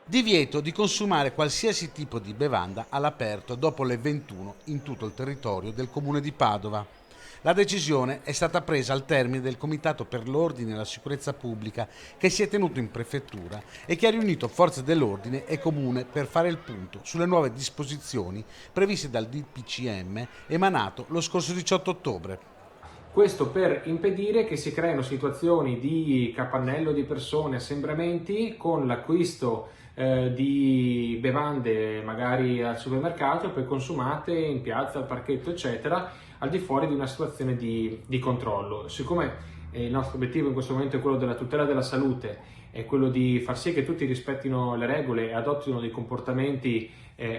Divieto di consumare qualsiasi tipo di bevanda all'aperto dopo le 21 in tutto il territorio del comune di Padova. La decisione è stata presa al termine del Comitato per l'Ordine e la Sicurezza Pubblica che si è tenuto in prefettura e che ha riunito forze dell'ordine e comune per fare il punto sulle nuove disposizioni previste dal DPCM emanato lo scorso 18 ottobre. Questo per impedire che si creino situazioni di capannello di persone, assembramenti con l'acquisto di bevande magari al supermercato e poi consumate in piazza, al parchetto, eccetera, al di fuori di una situazione di controllo. Siccome il nostro obiettivo in questo momento è quello della tutela della salute, è quello di far sì che tutti rispettino le regole e adottino dei comportamenti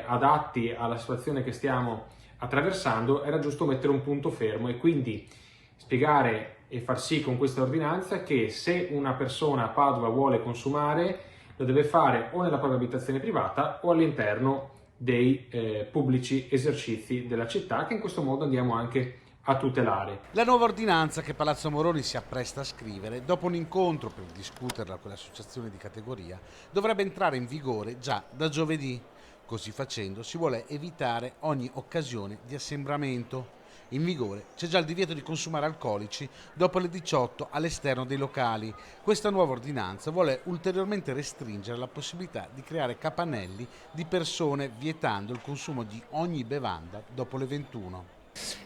adatti alla situazione che stiamo attraversando, era giusto mettere un punto fermo e quindi spiegare e far sì con questa ordinanza che se una persona a Padova vuole consumare lo deve fare o nella propria abitazione privata o all'interno dei pubblici esercizi della città, che in questo modo andiamo anche a tutelare. La nuova ordinanza che Palazzo Moroni si appresta a scrivere, dopo un incontro per discuterla con le associazioni di categoria, dovrebbe entrare in vigore già da giovedì. Così facendo si vuole evitare ogni occasione di assembramento. In vigore c'è già il divieto di consumare alcolici dopo le 18 all'esterno dei locali. Questa nuova ordinanza vuole ulteriormente restringere la possibilità di creare capannelli di persone vietando il consumo di ogni bevanda dopo le 21.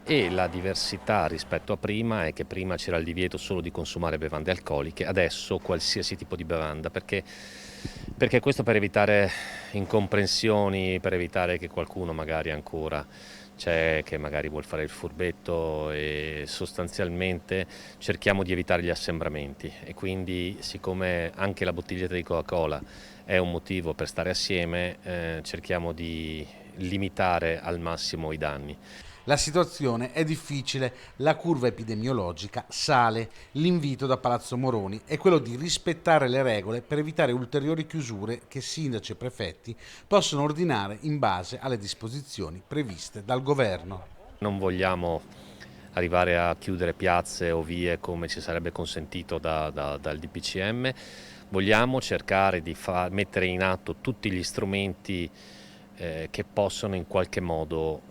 E la diversità rispetto a prima è che prima c'era il divieto solo di consumare bevande alcoliche, adesso qualsiasi tipo di bevanda, perché questo per evitare incomprensioni, per evitare che qualcuno magari ancora c'è che magari vuol fare il furbetto, e sostanzialmente cerchiamo di evitare gli assembramenti, e quindi siccome anche la bottiglietta di Coca-Cola è un motivo per stare assieme, cerchiamo di limitare al massimo i danni. La situazione è difficile, la curva epidemiologica sale. L'invito da Palazzo Moroni è quello di rispettare le regole per evitare ulteriori chiusure che sindaci e prefetti possono ordinare in base alle disposizioni previste dal governo. Non vogliamo arrivare a chiudere piazze o vie come ci sarebbe consentito dal DPCM, vogliamo cercare di mettere in atto tutti gli strumenti che possono in qualche modo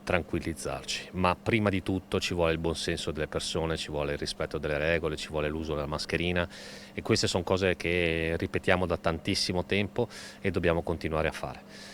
tranquillizzarci, ma prima di tutto ci vuole il buonsenso delle persone, ci vuole il rispetto delle regole, ci vuole l'uso della mascherina, e queste sono cose che ripetiamo da tantissimo tempo e dobbiamo continuare a fare.